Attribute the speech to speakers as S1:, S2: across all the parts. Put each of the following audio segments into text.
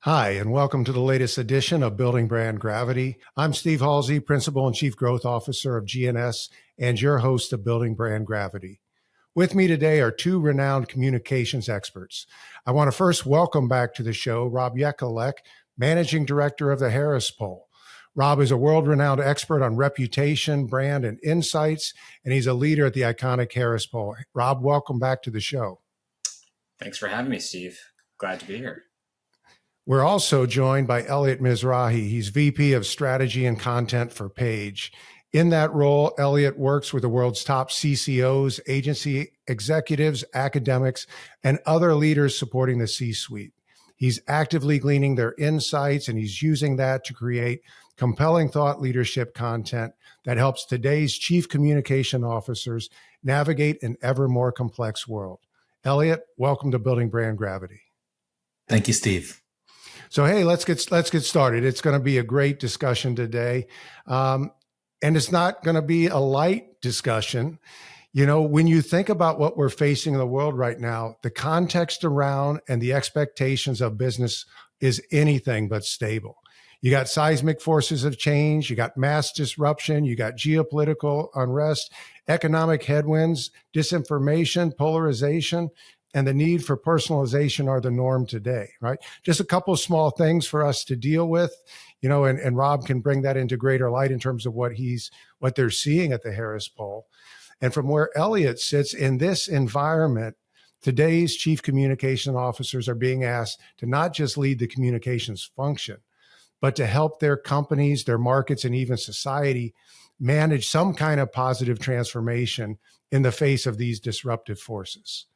S1: Hi, and welcome to the latest edition of Building Brand Gravity. I'm Steve Halsey, Principal and Chief Growth Officer of GNS, and your host of Building Brand Gravity. With me today are two renowned communications experts. I want to first welcome back to the show Rob Jekielek, Managing Director of the Harris Poll. Rob is a world-renowned expert on reputation, brand, and insights, and he's a leader at the iconic Harris Poll. Rob, welcome back to the show.
S2: Thanks for having me, Steve. Glad to be here.
S1: We're also joined by Eliot Mizrachi. He's VP of Strategy and Content for Page. In that role, Eliot works with the world's top CCOs, agency executives, academics, and other leaders supporting the C-suite. He's actively gleaning their insights, and he's using that to create compelling thought leadership content that helps today's chief communication officers navigate an ever more complex world. Eliot, welcome to Building Brand Gravity.
S3: Thank you, Steve.
S1: So, hey, let's get started. It's going to be a great discussion today. And it's not going to be a light discussion. You know, when you think about what we're facing in the world right now, the context around and the expectations of business is anything but stable. You got seismic forces of change, you got mass disruption, you got geopolitical unrest, economic headwinds, disinformation, polarization, and the need for personalization are the norm today, right? Just a couple of small things for us to deal with, you know, and Rob can bring that into greater light in terms of what they're seeing at the Harris Poll. And from where Eliot sits in this environment, today's chief communication officers are being asked to not just lead the communications function, but to help their companies, their markets, and even society manage some kind of positive transformation in the face of these disruptive forces.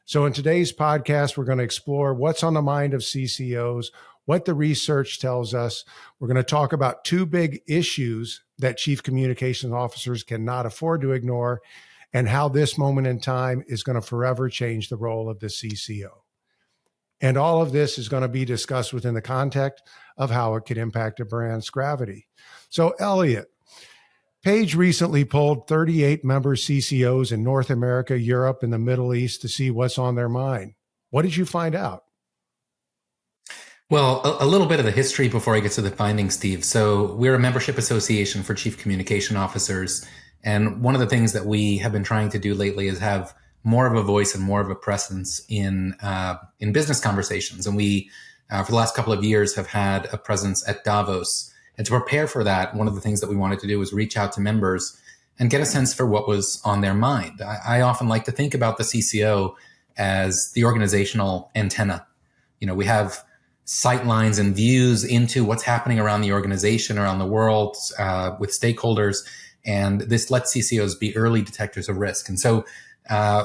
S1: So in today's podcast, we're going to explore what's on the mind of CCOs, what the research tells us. We're going to talk about two big issues that chief communications officers cannot afford to ignore, and how this moment in time is going to forever change the role of the CCO. And all of this is going to be discussed within the context of how it could impact a brand's gravity. So, Eliot, Page recently polled 38 member CCOs in North America, Europe, and the Middle East to see what's on their mind. What did you find out?
S3: Well, a little bit of the history before I get to the findings, Steve. So we're a membership association for chief communication officers. And one of the things that we have been trying to do lately is have more of a voice and more of a presence in business conversations. And we, for the last couple of years, have had a presence at Davos. And to prepare for that, one of the things that we wanted to do was reach out to members and get a sense for what was on their mind. I often like to think about the CCO as the organizational antenna. You know, we have sight lines and views into what's happening around the organization, around the world, with stakeholders. And this lets CCOs be early detectors of risk. And so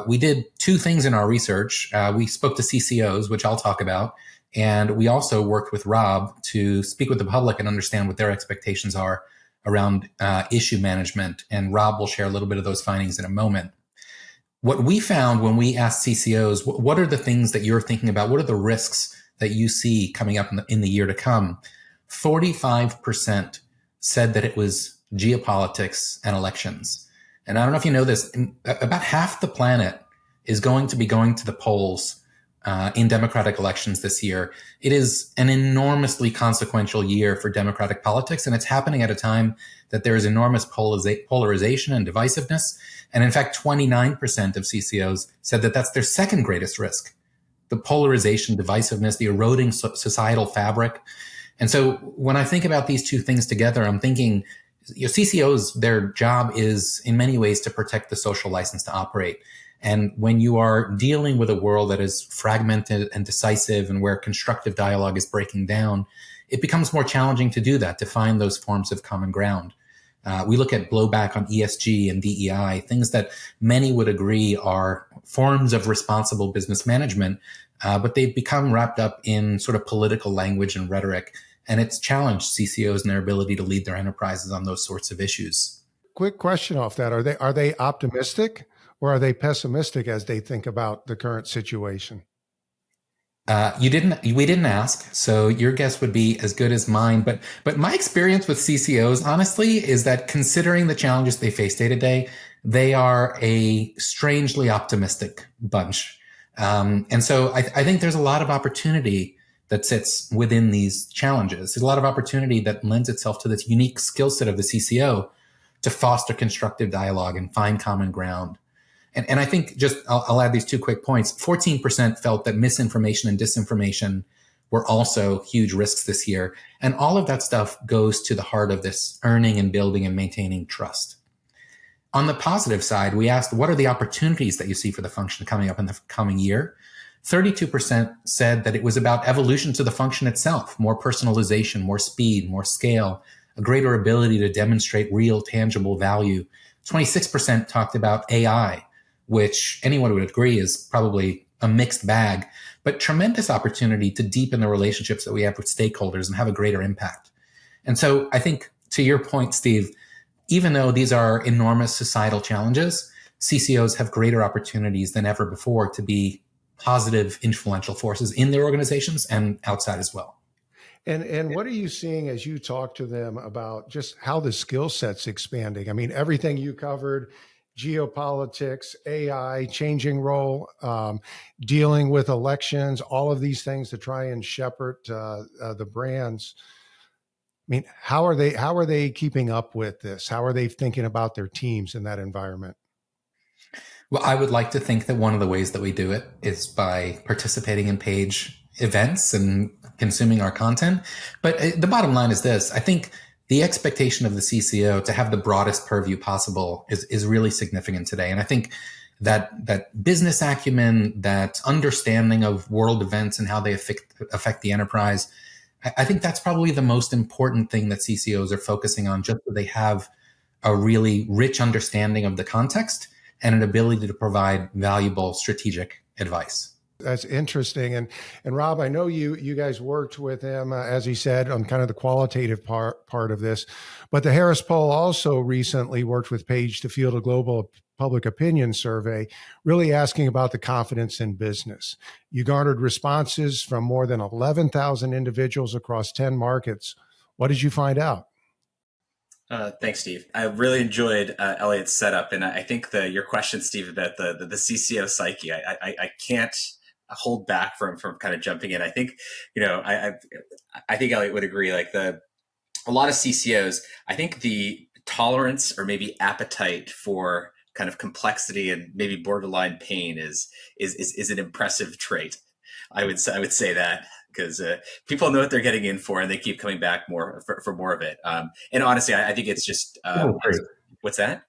S3: we did two things in our research. We spoke to CCOs, which I'll talk about. And we also worked with Rob to speak with the public and understand what their expectations are around issue management. And Rob will share a little bit of those findings in a moment. What we found when we asked CCOs, what are the things that you're thinking about? What are the risks that you see coming up in the year to come? 45% said that it was geopolitics and elections. And I don't know if you know this, about half the planet is going to be going to the polls in Democratic elections this year. It is an enormously consequential year for Democratic politics, and it's happening at a time that there is enormous polarization and divisiveness. And in fact, 29% of CCOs said that that's their second greatest risk: the polarization, divisiveness, the eroding societal fabric. And so when I think about these two things together, I'm thinking, CCOs, their job is in many ways to protect the social license to operate. And when you are dealing with a world that is fragmented and decisive and where constructive dialogue is breaking down, it becomes more challenging to do that, to find those forms of common ground. We look at blowback on ESG and DEI, things that many would agree are forms of responsible business management, but they've become wrapped up in sort of political language and rhetoric. And it's challenged CCOs in their ability to lead their enterprises on those sorts of issues.
S1: Quick question off that. Are they optimistic or are they pessimistic as they think about the current situation?
S3: We didn't ask, so your guess would be as good as mine. But my experience with CCOs, honestly, is that considering the challenges they face day to day, they are a strangely optimistic bunch. And so I think there's a lot of opportunity that sits within these challenges. There's a lot of opportunity that lends itself to this unique skill set of the CCO to foster constructive dialogue and find common ground. And I think I'll add these two quick points. 14% felt that misinformation and disinformation were also huge risks this year. And all of that stuff goes to the heart of this earning and building and maintaining trust. On the positive side, we asked, what are the opportunities that you see for the function coming up in the coming year? 32% said that it was about evolution to the function itself, more personalization, more speed, more scale, a greater ability to demonstrate real, tangible value. 26% talked about AI, which anyone would agree is probably a mixed bag, but tremendous opportunity to deepen the relationships that we have with stakeholders and have a greater impact. And so I think, to your point, Steve, even though these are enormous societal challenges, CCOs have greater opportunities than ever before to be positive, influential forces in their organizations and outside as well.
S1: And what are you seeing as you talk to them about just how the skill set's expanding? I mean, everything you covered, geopolitics, AI, changing role, dealing with elections, all of these things to try and shepherd the brands. I mean, how are they keeping up with this? How are they thinking about their teams in that environment?
S3: Well, I would like to think that one of the ways that we do it is by participating in page events and consuming our content. But the bottom line is this. I think the expectation of the CCO to have the broadest purview possible is really significant today. And I think that business acumen, that understanding of world events and how they affect the enterprise, I think that's probably the most important thing that CCOs are focusing on, just so they have a really rich understanding of the context and an ability to provide valuable strategic advice.
S1: That's interesting. And Rob, I know you guys worked with him, as he said, on kind of the qualitative part of this, but the Harris Poll also recently worked with Page to field a global public opinion survey, really asking about the confidence in business. You garnered responses from more than 11,000 individuals across 10 markets. What did you find out?
S2: Thanks, Steve. I really enjoyed Eliot's setup, and I think your question, Steve, about the CCO psyche, I can't hold back from kind of jumping in. I think I think Eliot would agree. Like a lot of CCOs, I think the tolerance or maybe appetite for kind of complexity and maybe borderline pain is an impressive trait. I would say that, because people know what they're getting in for, and they keep coming back more for more of it. And honestly, I think it's just what's that?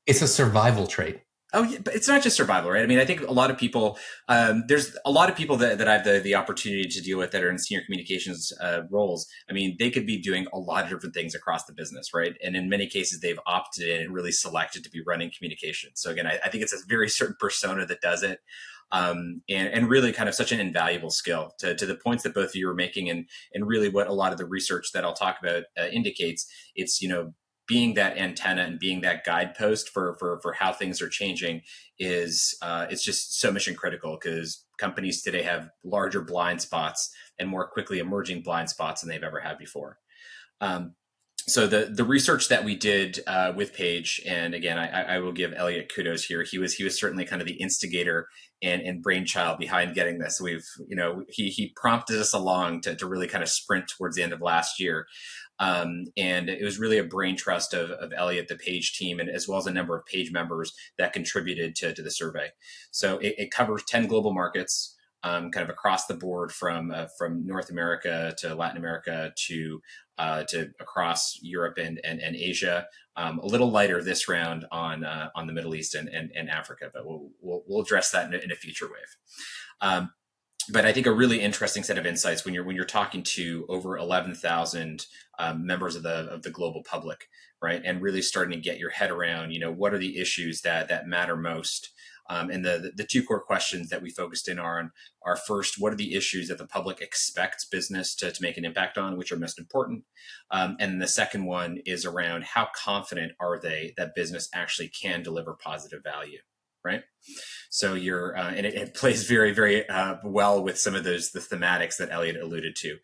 S3: It's a survival trait.
S2: Oh, yeah, but it's not just survival, right? I mean, I think a lot of people, there's a lot of people that I have the opportunity to deal with that are in senior communications roles. I mean, they could be doing a lot of different things across the business, right? And in many cases, they've opted in and really selected to be running communications. So again, I think it's a very certain persona that does it. And really kind of such an invaluable skill to the points that both of you were making, and really what a lot of the research that I'll talk about indicates. It's, being that antenna and being that guidepost for how things are changing is it's just so mission critical, because companies today have larger blind spots and more quickly emerging blind spots than they've ever had before. So the research that we did with Page, and again, I will give Eliot kudos here. He was certainly kind of the instigator and brainchild behind getting this. He prompted us along to really kind of sprint towards the end of last year. And it was really a brain trust of Eliot, the Page team, and as well as a number of Page members that contributed to the survey. So it covers 10 global markets, kind of across the board from North America to Latin America to across Europe and Asia. A little lighter this round on the Middle East and Africa, but we'll address that in a future wave. But I think a really interesting set of insights when you're talking to over 11,000 members of the global public, right? And really starting to get your head around, what are the issues that matter most? And the two core questions that we focused in are first, what are the issues that the public expects business to make an impact on, which are most important? And the second one is around how confident are they that business actually can deliver positive value, right? So and it plays very, very well with some of the thematics that Eliot alluded to.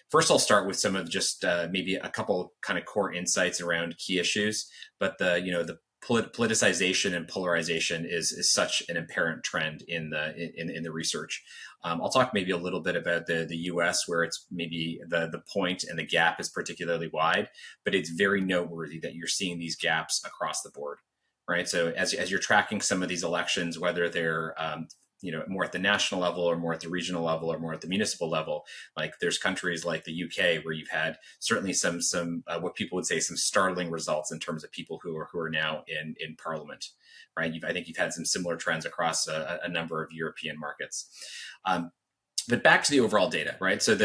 S2: First, I'll start with some of just maybe a couple kind of core insights around key issues, but the politicization and polarization is such an apparent trend in the research. I'll talk maybe a little bit about the U.S., where it's maybe the point and the gap is particularly wide, but it's very noteworthy that you're seeing these gaps across the board, right? So as you're tracking some of these elections, whether they're more at the national level or more at the regional level or more at the municipal level, like there's countries like the UK where you've had certainly some what people would say some startling results in terms of people who are now in parliament, right? I think you've had some similar trends across a number of European markets. But back to the overall data, right? So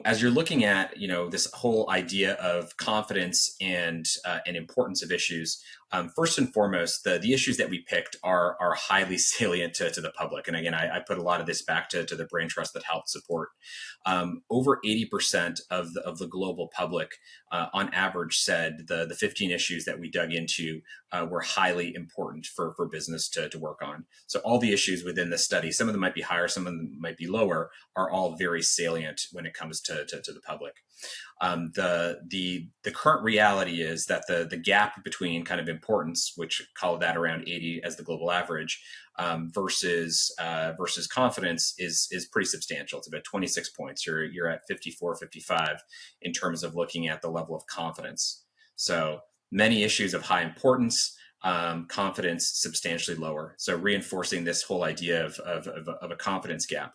S2: as you're looking at this whole idea of confidence and importance of issues, first and foremost, the issues that we picked are highly salient to the public. And again, I put a lot of this back to the brain trust that helped support. Over 80% of the global public, on average, said the 15 issues that we dug into were highly important for business to work on. So all the issues within the study, some of them might be higher, some of them might be lower, are all very salient when it comes to the public. The current reality is that the gap between kind of importance, which call that around 80 as the global average, versus confidence is pretty substantial. It's about 26 points. You're at 54, 55 in terms of looking at the level of confidence. So many issues of high importance, confidence substantially lower. So reinforcing this whole idea of a confidence gap.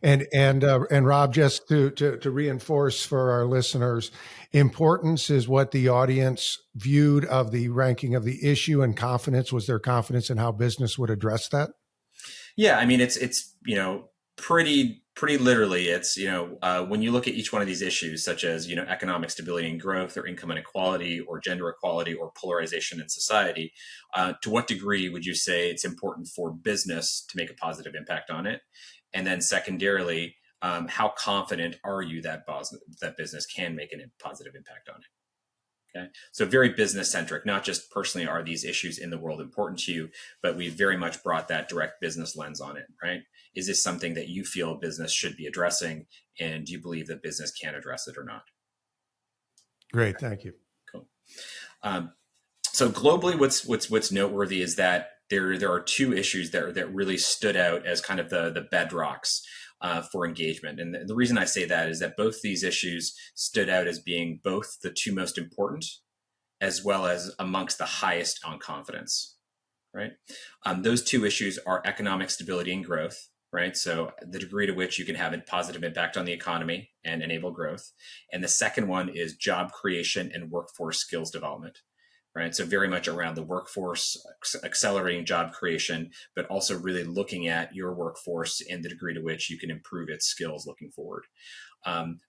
S1: And Rob, just to reinforce for our listeners, importance is what the audience viewed of the ranking of the issue, and confidence was their confidence in how business would address that.
S2: Yeah, I mean it's pretty literally, it's when you look at each one of these issues, such as economic stability and growth, or income inequality, or gender equality, or polarization in society, to what degree would you say it's important for business to make a positive impact on it? And then secondarily, how confident are you that business can make a positive impact on it? Okay, so very business centric, not just personally are these issues in the world important to you, but we very much brought that direct business lens on it, right? Is this something that you feel business should be addressing, and do you believe that business can address it or not?
S1: Great, thank you.
S2: Cool. So globally, what's noteworthy is that there are two issues that really stood out as kind of the bedrocks for engagement. And the reason I say that is that both these issues stood out as being both the two most important, as well as amongst the highest on confidence, right? Those two issues are economic stability and growth, right? So the degree to which you can have a positive impact on the economy and enable growth. And the second one is job creation and workforce skills development. Right. So very much around the workforce, accelerating job creation, but also really looking at your workforce and the degree to which you can improve its skills looking forward.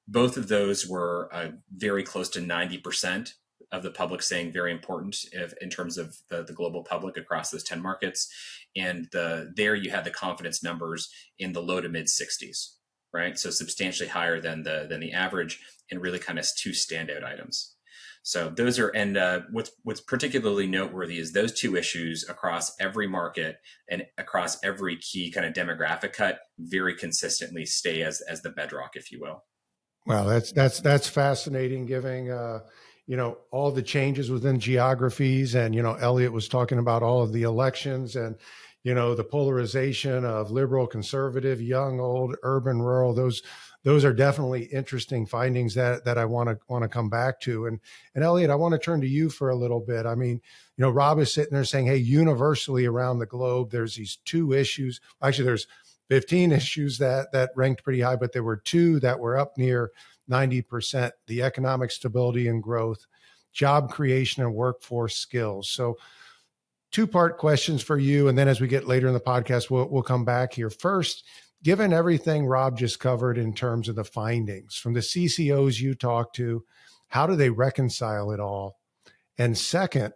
S2: Both of those were very close to 90% of the public saying very important in terms of the global public across those 10 markets. And there you had the confidence numbers in the low to mid 60s, right? So substantially higher than the average, and really kind of two standout items. So those are, and what's particularly noteworthy is those two issues across every market and across every key kind of demographic cut very consistently stay as the bedrock, if you will.
S1: Well, that's fascinating, giving all the changes within geographies, and Eliot was talking about all of the elections and the polarization of liberal, conservative, young, old, urban, rural. Those are definitely interesting findings that I want to come back to. And Eliot, I want to turn to you for a little bit. I mean, Rob is sitting there saying, hey, universally around the globe, there's these two issues. Actually, there's 15 issues that ranked pretty high, but there were two that were up near 90%, the economic stability and growth, job creation, and workforce skills. So two-part questions for you. And then as we get later in the podcast, we'll come back here. First, given everything Rob just covered in terms of the findings from the CCOs you talk to, how do they reconcile it all? And second,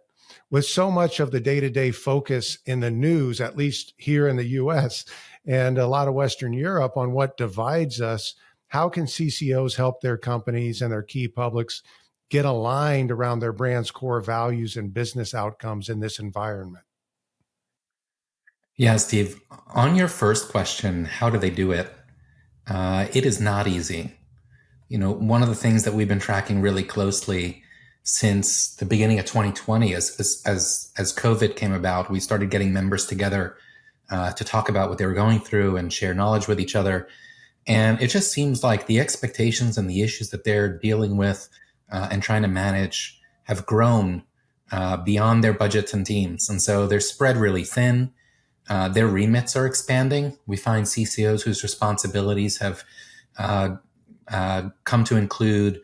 S1: with so much of the day-to-day focus in the news, at least here in the US and a lot of Western Europe, on what divides us, how can CCOs help their companies and their key publics get aligned around their brand's core values and business outcomes in this environment?
S3: Yeah, Steve, on your first question, how do they do it? It is not easy. One of the things that we've been tracking really closely since the beginning of 2020. As COVID came about, we started getting members together to talk about what they were going through and share knowledge with each other. And it just seems like the expectations and the issues that they're dealing with and trying to manage have grown beyond their budgets and teams. And so they're spread really thin. Their remits are expanding. We find CCOs whose responsibilities have come to include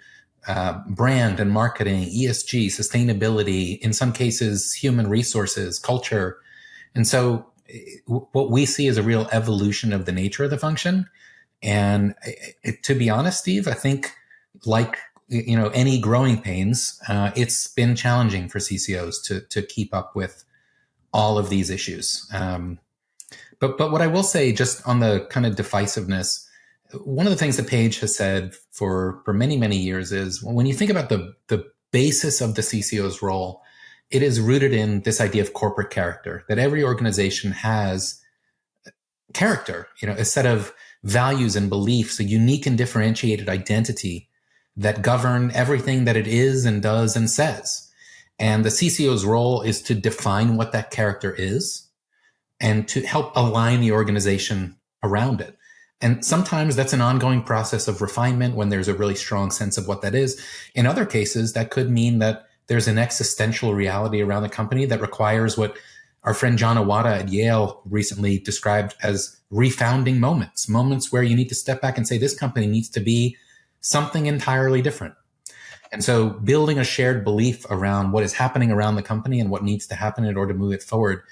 S3: brand and marketing, ESG, sustainability, in some cases, human resources, culture. And so what we see is a real evolution of the nature of the function. And to be honest, Steve, I think like, any growing pains, it's been challenging for CCOs to keep up with all of these issues. But what I will say, just on the kind of divisiveness, one of the things that Paige has said for many, many years is when you think about the basis of the CCO's role, it is rooted in this idea of corporate character, that every organization has character, a set of values and beliefs, a unique and differentiated identity that govern everything that it is and does and says. And the CCO's role is to define what that character is and to help align the organization around it. And sometimes that's an ongoing process of refinement when there's a really strong sense of what that is. In other cases, that could mean that there's an existential reality around the company that requires what our friend John Awada at Yale recently described as refounding moments where you need to step back and say, this company needs to be something entirely different. And so building a shared belief around what is happening around the company and what needs to happen in order to move it forward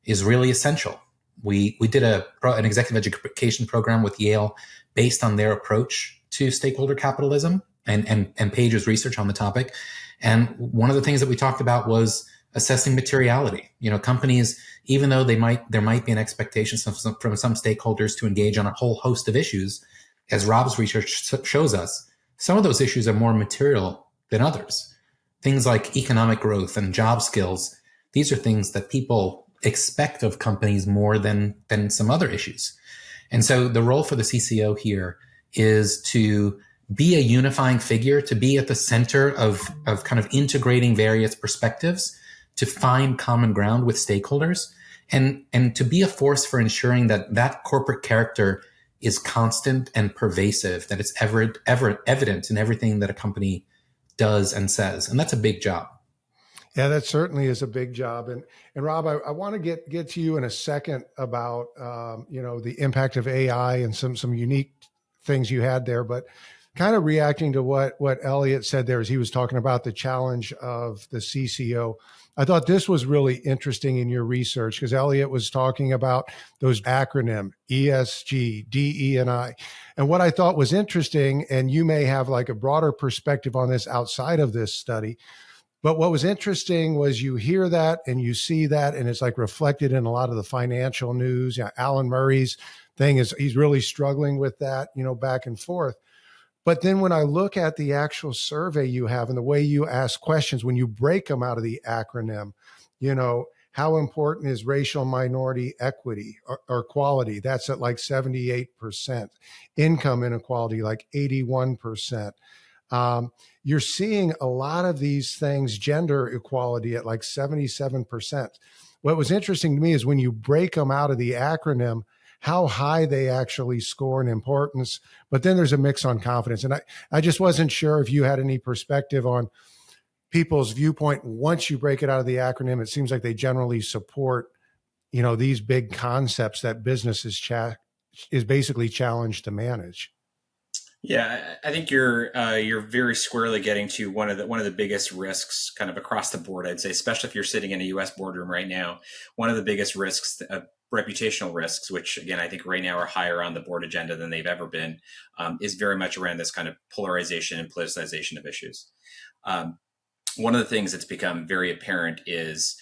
S3: is really essential. We did an executive education program with Yale based on their approach to stakeholder capitalism and Paige's research on the topic. And one of the things that we talked about was assessing materiality. Companies, even though there might be an expectation from some stakeholders to engage on a whole host of issues, as Rob's research shows us, some of those issues are more material than others. Things like economic growth and job skills, these are things that people expect of companies more than some other issues. And so the role for the CCO here is to be a unifying figure, to be at the center of kind of integrating various perspectives, to find common ground with stakeholders, and to be a force for ensuring that corporate character is constant and pervasive, that it's ever evident in everything that a company does and says. And that's a big job.
S1: Yeah, that certainly is a big job. And Rob, I want to get to you in a second about the impact of AI and some unique things you had there, but kind of reacting to what Eliot said there as he was talking about the challenge of the CCO. I thought this was really interesting in your research because Eliot was talking about those acronym ESG, DE&I. And what I thought was interesting, and you may have like a broader perspective on this outside of this study, but what was interesting was you hear that and you see that, and it's like reflected in a lot of the financial news. Yeah, Alan Murray's thing is he's really struggling with that, back and forth. But then when I look at the actual survey you have and the way you ask questions, when you break them out of the acronym, how important is racial minority equity or equality? That's at like 78%. Income inequality, like 81%. You're seeing a lot of these things, gender equality at like 77%. What was interesting to me is when you break them out of the acronym, how high they actually score in importance, but then there's a mix on confidence. And I just wasn't sure if you had any perspective on people's viewpoint. Once you break it out of the acronym, it seems like they generally support, these big concepts that business is basically challenged to manage.
S2: Yeah, I think you're very squarely getting to one of the biggest risks kind of across the board. I'd say, especially if you're sitting in a U.S. boardroom right now, one of the biggest risks, reputational risks, which again I think right now are higher on the board agenda than they've ever been, is very much around this kind of polarization and politicization of issues. One of the things that's become very apparent is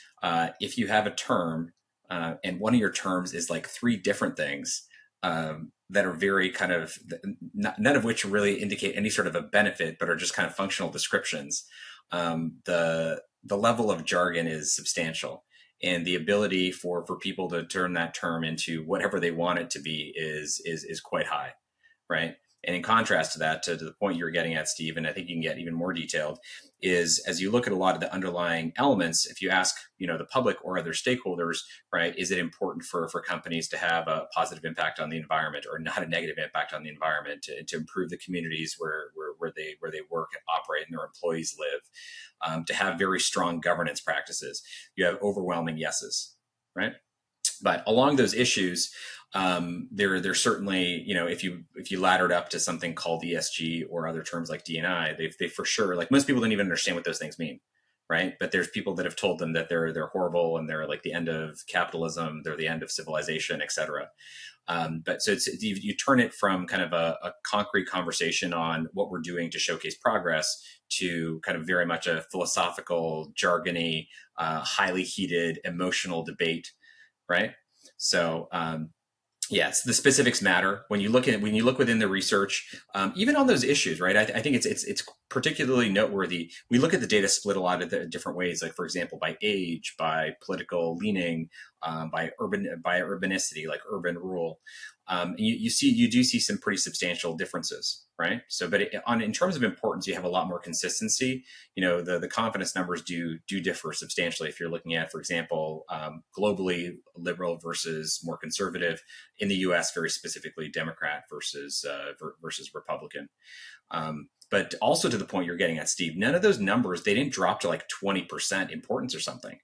S2: if you have a term and one of your terms is like three different things. That are very kind of none of which really indicate any sort of a benefit, but are just kind of functional descriptions. The level of jargon is substantial, and the ability for people to turn that term into whatever they want it to be is quite high, right? And in contrast to that, to the point you're getting at, Steve, and I think you can get even more detailed, is as you look at a lot of the underlying elements, if you ask, the public or other stakeholders, right, is it important for companies to have a positive impact on the environment or not a negative impact on the environment to improve the communities where they work and operate and their employees live, to have very strong governance practices? You have overwhelming yeses, right? But along those issues, there's certainly, if you laddered up to something called ESG or other terms like D&I, they for sure, like most people don't even understand what those things mean, right? But there's people that have told them that they're horrible and they're like the end of capitalism, they're the end of civilization, et cetera. But so you turn it from kind of a concrete conversation on what we're doing to showcase progress to kind of very much a philosophical, jargony, highly heated, emotional debate, right? So yes, the specifics matter when you look within the research, even on those issues, right? I think it's particularly noteworthy. We look at the data split a lot of the different ways, like for example, by age, by political leaning, by urbanicity, like urban rural. You do see some pretty substantial differences, right? So, but in terms of importance, you have a lot more consistency. The confidence numbers do differ substantially if you're looking at, for example, globally liberal versus more conservative. In the U.S., very specifically, Democrat versus Republican. But also to the point you're getting at, Steve, none of those numbers, they didn't drop to like 20% importance or something,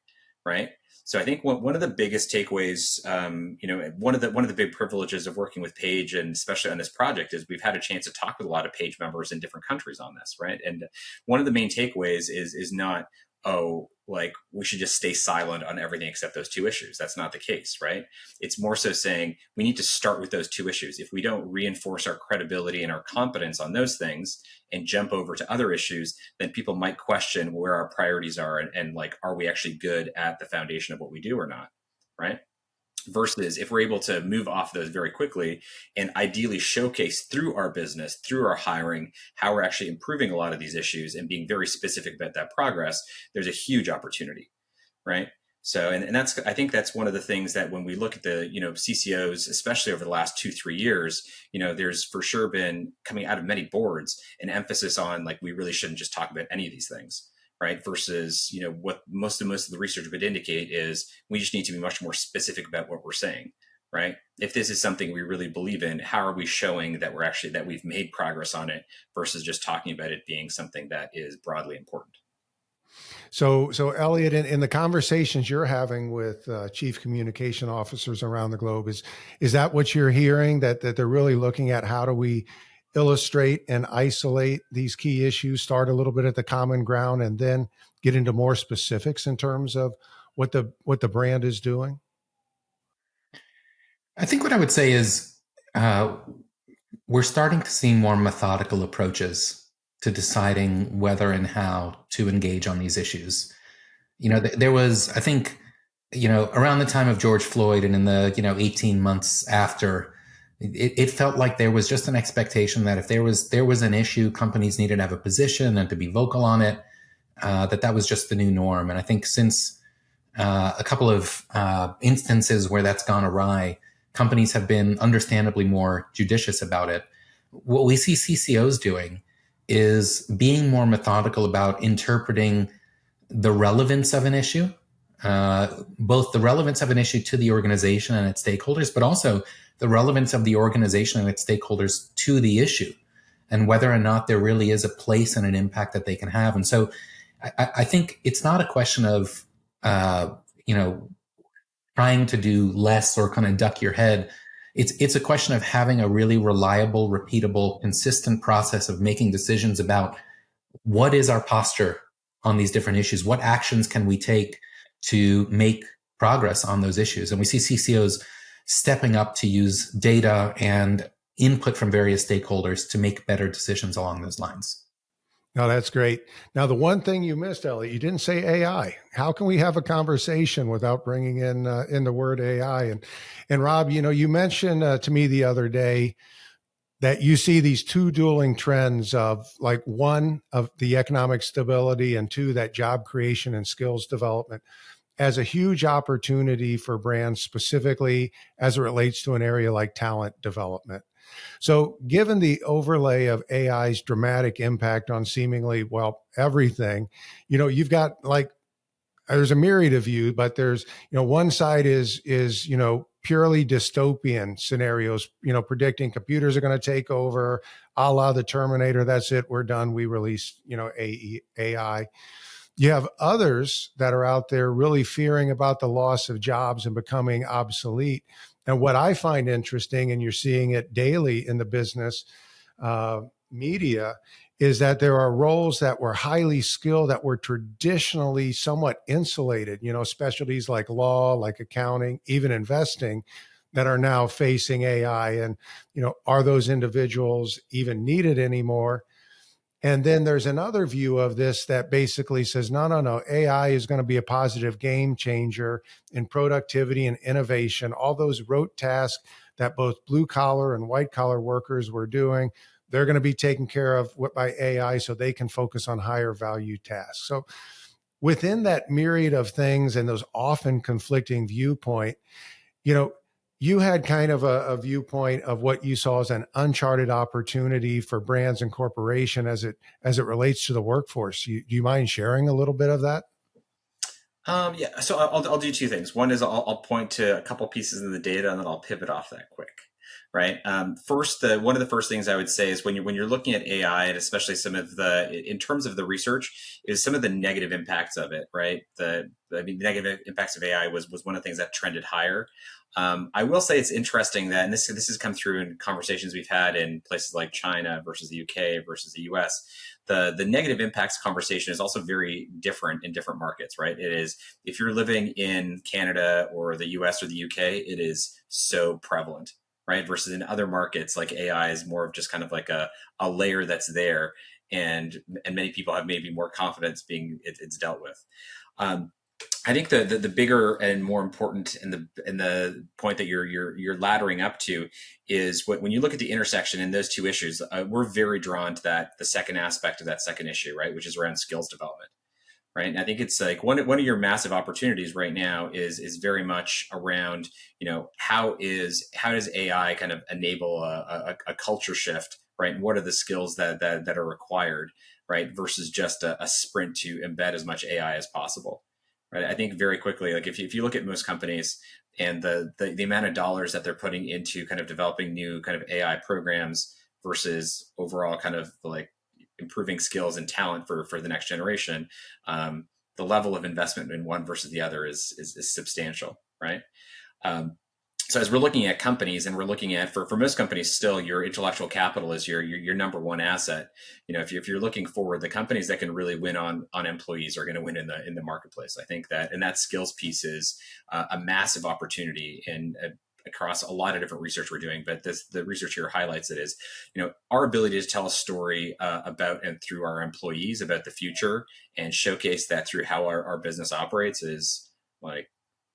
S2: right? So I think one of the biggest takeaways, one of the big privileges of working with Page, and especially on this project, is we've had a chance to talk with a lot of Page members in different countries on this, right? And one of the main takeaways is not, like we should just stay silent on everything except those two issues. That's not the case, right? It's more so saying we need to start with those two issues. If we don't reinforce our credibility and our competence on those things and jump over to other issues, then people might question where our priorities are and like, are we actually good at the foundation of what we do or not, right? Versus if we're able to move off those very quickly and ideally showcase through our business, through our hiring, how we're actually improving a lot of these issues and being very specific about that progress, there's a huge opportunity, right? So, and I think that's one of the things that when we look at the, CCOs, especially over the last 2-3 years, there's for sure been coming out of many boards an emphasis on like, we really shouldn't just talk about any of these things. Right. Versus, what most of the research would indicate is we just need to be much more specific about what we're saying. Right. If this is something we really believe in, how are we showing that that we've made progress on it versus just talking about it being something that is broadly important?
S1: So Eliot, in the conversations you're having with chief communication officers around the globe, is that what you're hearing, that they're really looking at how do we illustrate and isolate these key issues, start a little bit at the common ground, and then get into more specifics in terms of what the brand is doing?
S3: I think what I would say is we're starting to see more methodical approaches to deciding whether and how to engage on these issues. There was, I think, around the time of George Floyd and in the, 18 months after, it felt like there was just an expectation that if there was an issue, companies needed to have a position and to be vocal on it, that was just the new norm. And I think since a couple of instances where that's gone awry, companies have been understandably more judicious about it. What we see CCOs doing is being more methodical about interpreting the relevance of an issue, both the relevance of an issue to the organization and its stakeholders, but also the relevance of the organization and its stakeholders to the issue, and whether or not there really is a place and an impact that they can have. And so I think it's not a question of, trying to do less or kind of duck your head. It's a question of having a really reliable, repeatable, consistent process of making decisions about what is our posture on these different issues, what actions can we take to make progress on those issues. And we see CCOs stepping up to use data and input from various stakeholders to make better decisions along those lines.
S1: No, that's great. Now, the one thing you missed, Eliot, you didn't say AI. How can we have a conversation without bringing in the word AI? And Rob, you mentioned to me the other day that you see these two dueling trends of like one of the economic stability and two, that job creation and skills development as a huge opportunity for brands, specifically as it relates to an area like talent development. So given the overlay of AI's dramatic impact on seemingly, well, everything, you've got like, there's a myriad of views, but there's, one side is, purely dystopian scenarios, predicting computers are going to take over, a la the Terminator. That's it. We're done. We release, AI. You have others that are out there really fearing about the loss of jobs and becoming obsolete. And what I find interesting, and you're seeing it daily in the business media, is that there are roles that were highly skilled that were traditionally somewhat insulated, specialties like law, like accounting, even investing, that are now facing AI. And, are those individuals even needed anymore? And then there's another view of this that basically says, no, AI is going to be a positive game changer in productivity and innovation. All those rote tasks that both blue collar and white collar workers were doing, they're going to be taken care of by AI so they can focus on higher value tasks. So within that myriad of things and those often conflicting viewpoint, you had kind of a viewpoint of what you saw as an uncharted opportunity for brands and corporation as it relates to the workforce. Do you mind sharing a little bit of that?
S2: Yeah, so I'll do two things. One is I'll point to a couple pieces of the data, and then I'll pivot off that quick. Right. First, one of the first things I would say is when you're looking at AI, and especially some of in terms of the research, is some of the negative impacts of it. Right. The negative impacts of AI was one of the things that trended higher. I will say it's interesting that, and this has come through in conversations we've had in places like China versus the UK versus the US. The negative impacts conversation is also very different in different markets, right? It is, if you're living in Canada or the US or the UK, it is so prevalent, right? Versus in other markets, like AI is more of just kind of like a layer that's there, and many people have maybe more confidence being it's dealt with. I think the bigger and more important and the point that you're laddering up to is when you look at the intersection in those two issues, we're very drawn to the second aspect of that second issue, right, which is around skills development, right? And I think it's like one of your massive opportunities right now is very much around, how does AI kind of enable a culture shift, right? And what are the skills that are required, right, versus just a sprint to embed as much AI as possible. Right. I think very quickly, like if you look at most companies and the amount of dollars that they're putting into kind of developing new kind of AI programs versus overall kind of like improving skills and talent for the next generation, the level of investment in one versus the other is substantial, right? So as we're looking at companies, and we're looking at for most companies, still your intellectual capital is your number one asset. If you're looking forward, the companies that can really win on employees are going to win in the marketplace. I think that skills piece is a massive opportunity and across a lot of different research we're doing. But the research here highlights it is, our ability to tell a story about and through our employees about the future and showcase that through how our business operates is like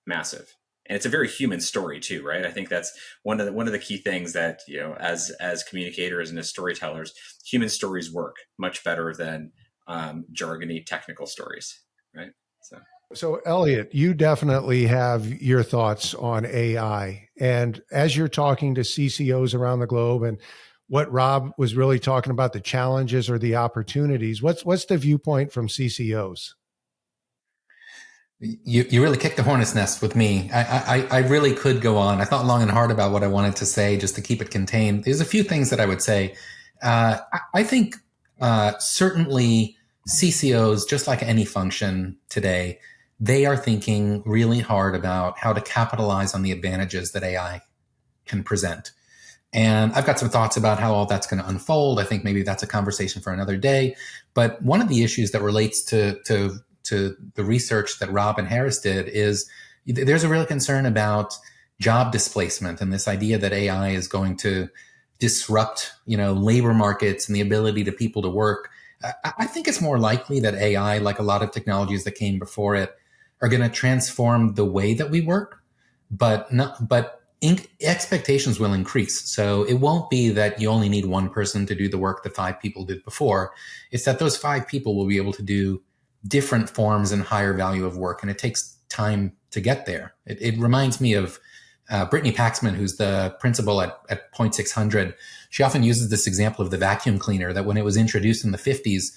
S2: massive. And it's a very human story too, right? I think that's one of the key things that, as communicators and as storytellers, human stories work much better than jargony technical stories, right?
S1: So Eliot, you definitely have your thoughts on AI. And as you're talking to CCOs around the globe, and what Rob was really talking about, the challenges or the opportunities, what's the viewpoint from CCOs?
S3: You really kicked the hornet's nest with me. I really could go on. I thought long and hard about what I wanted to say just to keep it contained. There's a few things that I would say. I think certainly CCOs, just like any function today, they are thinking really hard about how to capitalize on the advantages that AI can present. And I've got some thoughts about how all that's going to unfold. I think maybe that's a conversation for another day. But one of the issues that relates to the research that Rob and Harris did is there's a real concern about job displacement and this idea that AI is going to disrupt, labor markets and the ability to people to work. I think it's more likely that AI, like a lot of technologies that came before it, are going to transform the way that we work, but expectations will increase. So it won't be that you only need one person to do the work that 5 people did before. It's that those 5 people will be able to do different forms and higher value of work. And it takes time to get there. It reminds me of Brittany Paxman, who's the principal at Point 600, she often uses this example of the vacuum cleaner, that when it was introduced in the 50s,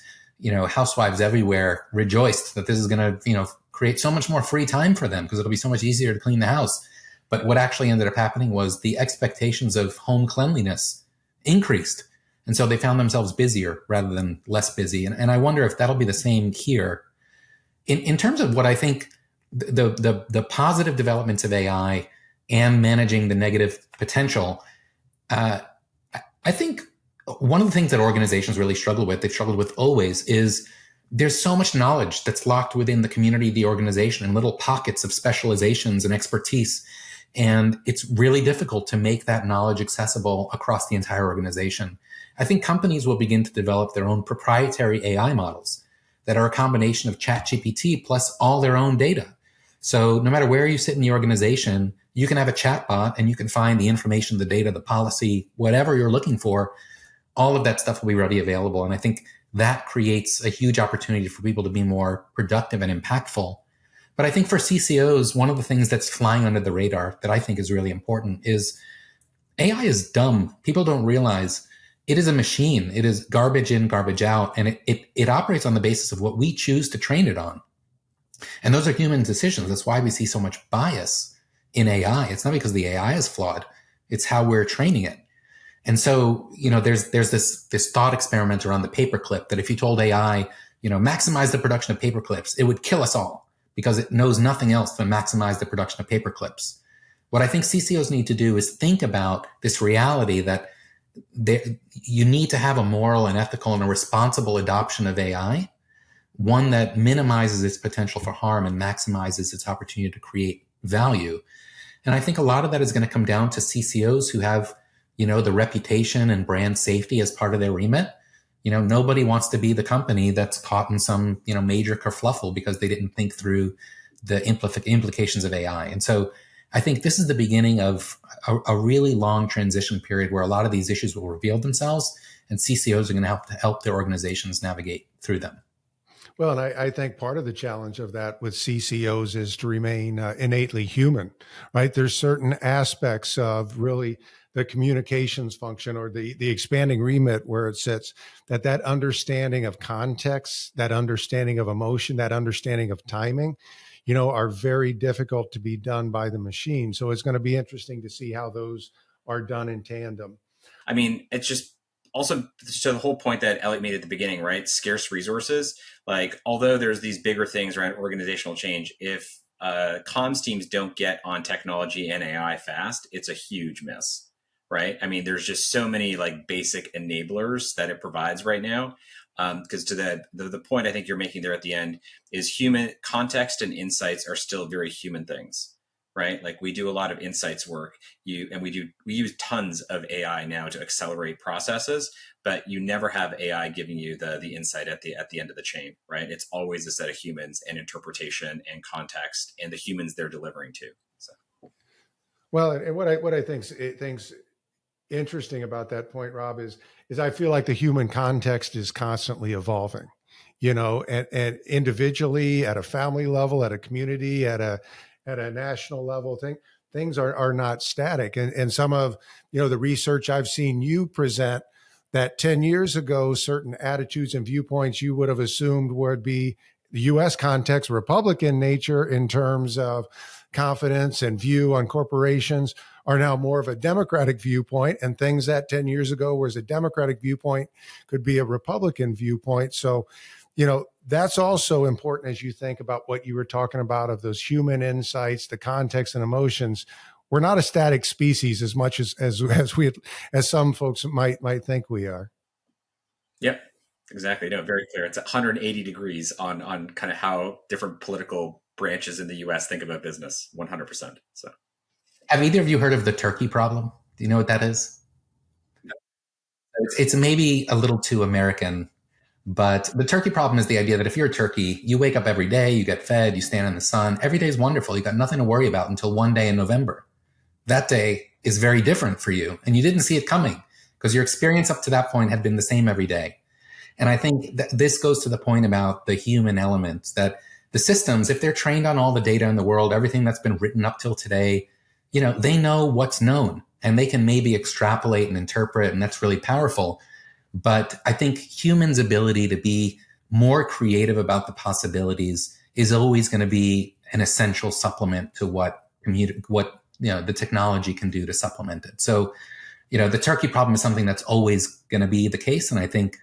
S3: housewives everywhere rejoiced that this is going to, create so much more free time for them because it'll be so much easier to clean the house. But what actually ended up happening was the expectations of home cleanliness increased. And so they found themselves busier rather than less busy. And I wonder if that'll be the same here. In terms of what I think the positive developments of AI and managing the negative potential, I think one of the things that organizations really struggle with, they've struggled with always, is there's so much knowledge that's locked within the community, the organization, in little pockets of specializations and expertise. And it's really difficult to make that knowledge accessible across the entire organization. I think companies will begin to develop their own proprietary AI models that are a combination of ChatGPT plus all their own data. So no matter where you sit in the organization, you can have a chatbot and you can find the information, the data, the policy, whatever you're looking for. All of that stuff will be readily available. And I think that creates a huge opportunity for people to be more productive and impactful. But I think for CCOs, one of the things that's flying under the radar that I think is really important is AI is dumb. People don't realize it is a machine. It is garbage in, garbage out. And it operates on the basis of what we choose to train it on. And those are human decisions. That's why we see so much bias in AI. It's not because the AI is flawed. It's how we're training it. And so, there's this thought experiment around the paperclip that if you told AI, maximize the production of paperclips, it would kill us all because it knows nothing else than maximize the production of paperclips. What I think CCOs need to do is think about this reality that you need to have a moral and ethical and a responsible adoption of AI, one that minimizes its potential for harm and maximizes its opportunity to create value. And I think a lot of that is going to come down to CCOs who have the reputation and brand safety as part of their remit. Nobody wants to be the company that's caught in some, major kerfluffle because they didn't think through the implications of AI. And so I think this is the beginning of a really long transition period where a lot of these issues will reveal themselves, and CCOs are going to help their organizations navigate through them.
S1: Well, and I think part of the challenge of that with CCOs is to remain innately human, right? There's certain aspects of really the communications function or the expanding remit where it sits, that understanding of context, that understanding of emotion, that understanding of timing, are very difficult to be done by the machine. So it's going to be interesting to see how those are done in tandem.
S2: I mean, it's just also to the whole point that Eliot made at the beginning, right? Scarce resources. Like, although there's these bigger things around organizational change, if comms teams don't get on technology and AI fast, it's a huge miss, right? I mean, there's just so many like basic enablers that it provides right now. Because to the point I think you're making there at the end is human context and insights are still very human things, right? Like we do a lot of insights work, we use tons of AI now to accelerate processes, but you never have AI giving you the insight at the end of the chain, right? It's always a set of humans and interpretation and context and the humans they're delivering to. So,
S1: well, and what I think's interesting about that point, Rob, is I feel like the human context is constantly evolving, and individually, at a family level, at a community, at a national level. Things are not static. And some of, the research I've seen you present that 10 years ago, certain attitudes and viewpoints you would have assumed would be the U.S. context, Republican nature in terms of confidence and view on corporations are now more of a Democratic viewpoint, and things that 10 years ago was a Democratic viewpoint could be a Republican viewpoint. So, that's also important as you think about what you were talking about of those human insights, the context and emotions. We're not a static species as much as some folks might think we are.
S2: Yep, exactly. No, very clear. It's 180 degrees on kind of how different political branches in the U.S. think about business. 100%. So,
S3: have either of you heard of the turkey problem? Do you know what that is?
S2: No.
S3: It's maybe a little too American. But the turkey problem is the idea that if you're a turkey, you wake up every day, you get fed, you stand in the sun. Every day is wonderful. You got nothing to worry about until one day in November. That day is very different for you. And you didn't see it coming because your experience up to that point had been the same every day. And I think that this goes to the point about the human element, that the systems, if they're trained on all the data in the world, everything that's been written up till today, they know what's known and they can maybe extrapolate and interpret, and that's really powerful. But I think humans' ability to be more creative about the possibilities is always going to be an essential supplement to what the technology can do to supplement it. So, the turkey problem is something that's always going to be the case. And I think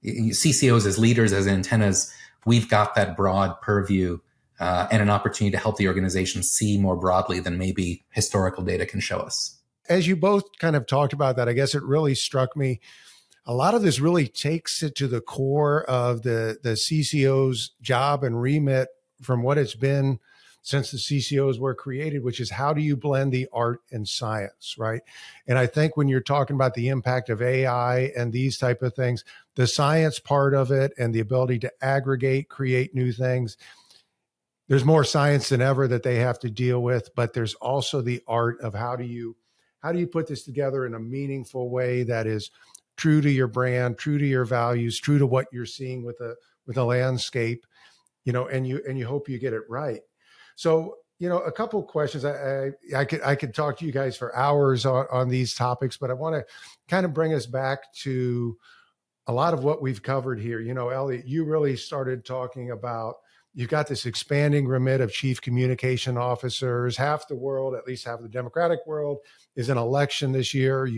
S3: CCOs as leaders, as antennas, we've got that broad purview and an opportunity to help the organization see more broadly than maybe historical data can show us.
S1: As you both kind of talked about that, I guess it really struck me. A lot of this really takes it to the core of the CCO's job and remit from what it's been since the CCOs were created, which is how do you blend the art and science, right? And I think when you're talking about the impact of AI and these type of things, the science part of it and the ability to aggregate, create new things, there's more science than ever that they have to deal with, but there's also the art of how do you put this together in a meaningful way that is true to your brand, true to your values, true to what you're seeing with a landscape, and you hope you get it right. So, a couple of questions. I could talk to you guys for hours on these topics, but I want to kind of bring us back to a lot of what we've covered here. Eliot, you really started talking about, you've got this expanding remit of chief communication officers. Half the world, at least half the Democratic world, is in election this year.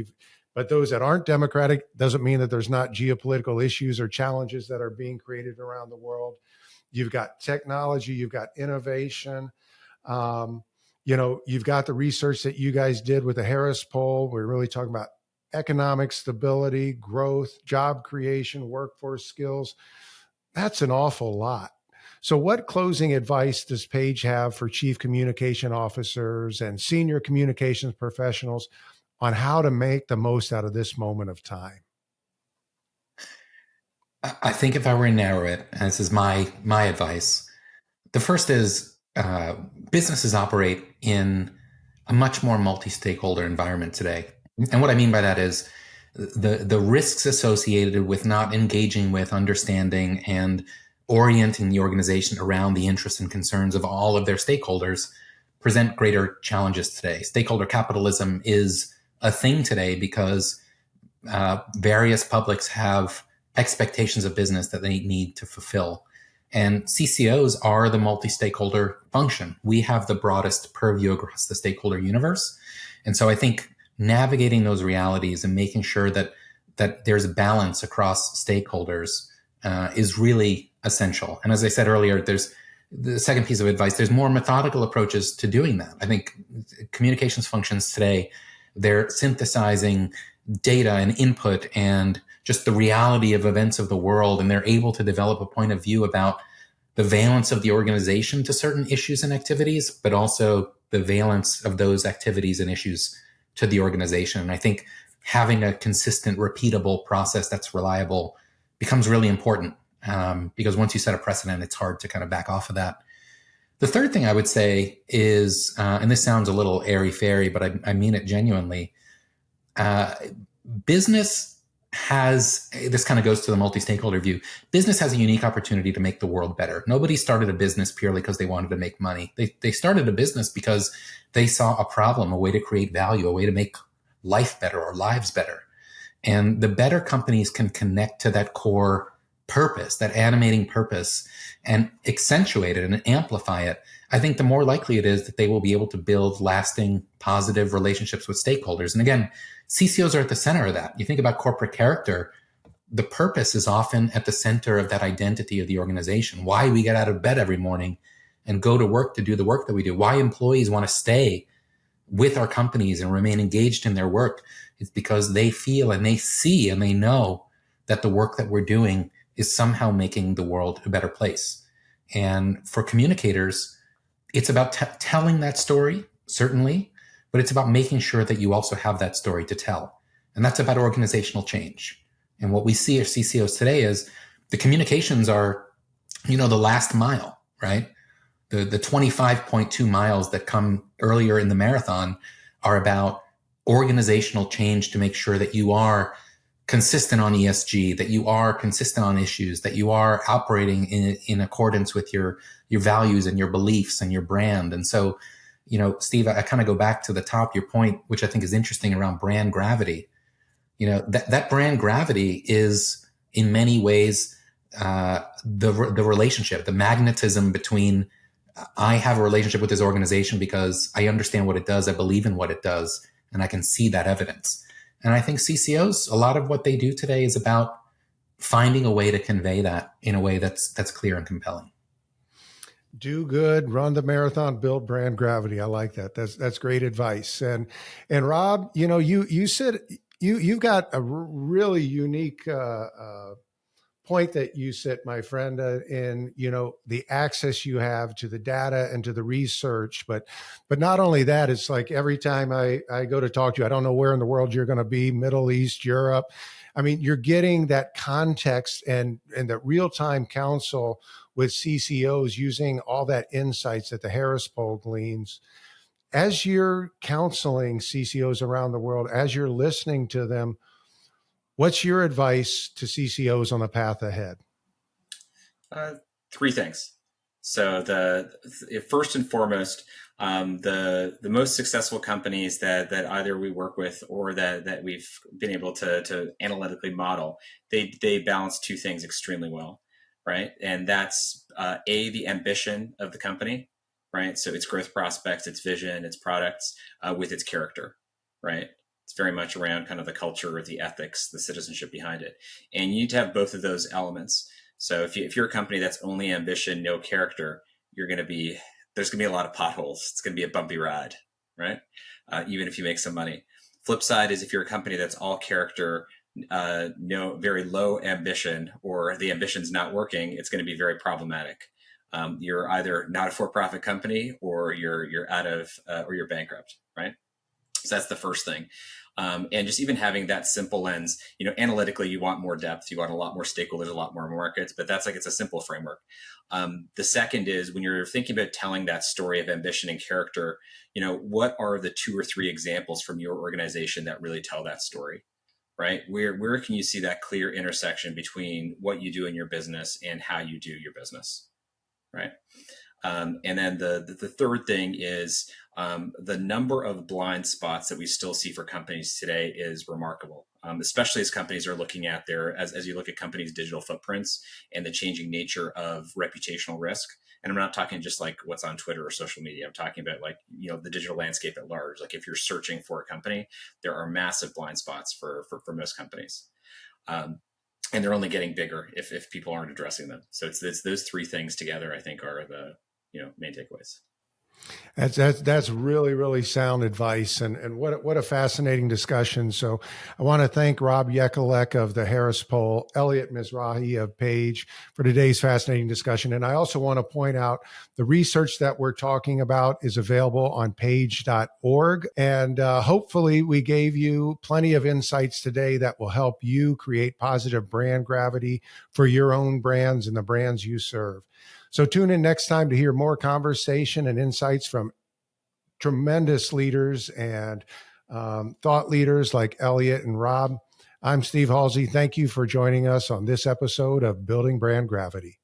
S1: But those that aren't Democratic doesn't mean that there's not geopolitical issues or challenges that are being created around the world. You've got technology, you've got innovation. You've got the research that you guys did with the Harris poll. We're really talking about economic stability, growth, job creation, workforce skills. That's an awful lot. So what closing advice does Paige have for chief communication officers and senior communications professionals on how to make the most out of this moment of time?
S3: I think if I were to narrow it, and this is my advice, the first is businesses operate in a much more multi-stakeholder environment today. And what I mean by that is the risks associated with not engaging with, understanding, and orienting the organization around the interests and concerns of all of their stakeholders present greater challenges today. Stakeholder capitalism is a thing today because various publics have expectations of business that they need to fulfill. And CCOs are the multi-stakeholder function. We have the broadest purview across the stakeholder universe. And so I think navigating those realities and making sure that there's a balance across stakeholders is really essential. And as I said earlier, there's the second piece of advice, there's more methodical approaches to doing that. I think communications functions today, they're synthesizing data and input and just the reality of events of the world, and they're able to develop a point of view about the valence of the organization to certain issues and activities, but also the valence of those activities and issues to the organization. And I think having a consistent, repeatable process that's reliable becomes really important because once you set a precedent, it's hard to kind of back off of that. The third thing I would say is, and this sounds a little airy-fairy, but I mean it genuinely, business has, this kind of goes to the multi-stakeholder view, business has a unique opportunity to make the world better. Nobody started a business purely because they wanted to make money. They started a business because they saw a problem, a way to create value, a way to make life better or lives better. And the better companies can connect to that core purpose, that animating purpose, and accentuate it and amplify it, I think the more likely it is that they will be able to build lasting, positive relationships with stakeholders. And again, CCOs are at the center of that. You think about corporate character, the purpose is often at the center of that identity of the organization. Why we get out of bed every morning and go to work to do the work that we do. Why employees want to stay with our companies and remain engaged in their work. It's because they feel and they see and they know that the work that we're doing is somehow making the world a better place. And for communicators, it's about telling that story, certainly, but it's about making sure that you also have that story to tell. And that's about organizational change. And what we see at CCOs today is the communications are, the last mile, right? The 25.2 miles that come earlier in the marathon are about organizational change to make sure that you are consistent on ESG, that you are consistent on issues, that you are operating in accordance with your values and your beliefs and your brand. And so Steve, I kind of go back to the top, your point, which I think is interesting around brand gravity. That brand gravity is in many ways the relationship, the magnetism between I have a relationship with this organization because I understand what it does, I believe in what it does, and I can see that evidence. And I think CCOs, a lot of what they do today is about finding a way to convey that in a way that's clear and compelling.
S1: Do good, run the marathon, build brand gravity. I like that. That's great advice. And Rob, you said you've got a really unique point that you said, my friend, in the access you have to the data and to the research. But not only that, it's like every time I go to talk to you, I don't know where in the world you're going to be, Middle East, Europe. I mean, you're getting that context and the real-time counsel with CCOs using all that insights that the Harris poll gleans. As you're counseling CCOs around the world, as you're listening to them, what's your advice to CCOs on the path ahead?
S2: Three things. So first and foremost, the most successful companies that either we work with or that we've been able to analytically model, they balance two things extremely well, right? And that's the ambition of the company, right? So its growth prospects, its vision, its products, with its character, right? It's very much around kind of the culture, the ethics, the citizenship behind it, and you need to have both of those elements. So if you're a company that's only ambition, no character, there's going to be a lot of potholes. It's going to be a bumpy ride, right? Even if you make some money. Flip side is if you're a company that's all character, no very low ambition, or the ambition's not working, it's going to be very problematic. You're either not a for-profit company, or you're out of or you're bankrupt, right? So that's the first thing. And just even having that simple lens, analytically, you want more depth, you want a lot more stakeholders, a lot more markets, but it's a simple framework. The second is when you're thinking about telling that story of ambition and character, what are the 2 or 3 examples from your organization that really tell that story, right? Where can you see that clear intersection between what you do in your business and how you do your business, right? And then the third thing is the number of blind spots that we still see for companies today is remarkable, especially as companies are looking at as you look at companies' digital footprints and the changing nature of reputational risk. And I'm not talking just like what's on Twitter or social media. I'm talking about the digital landscape at large. Like if you're searching for a company, there are massive blind spots for most companies. And they're only getting bigger if people aren't addressing them. So it's those 3 things together, I think, are the main takeaways.
S1: That's really, really sound advice, and what a fascinating discussion. So I want to thank Rob Jekielek of the Harris Poll, Eliot Mizrachi of Page for today's fascinating discussion. And I also want to point out the research that we're talking about is available on page.org. And hopefully we gave you plenty of insights today that will help you create positive brand gravity for your own brands and the brands you serve. So tune in next time to hear more conversation and insights from tremendous leaders and thought leaders like Eliot and Rob. I'm Steve Halsey. Thank you for joining us on this episode of Building Brand Gravity.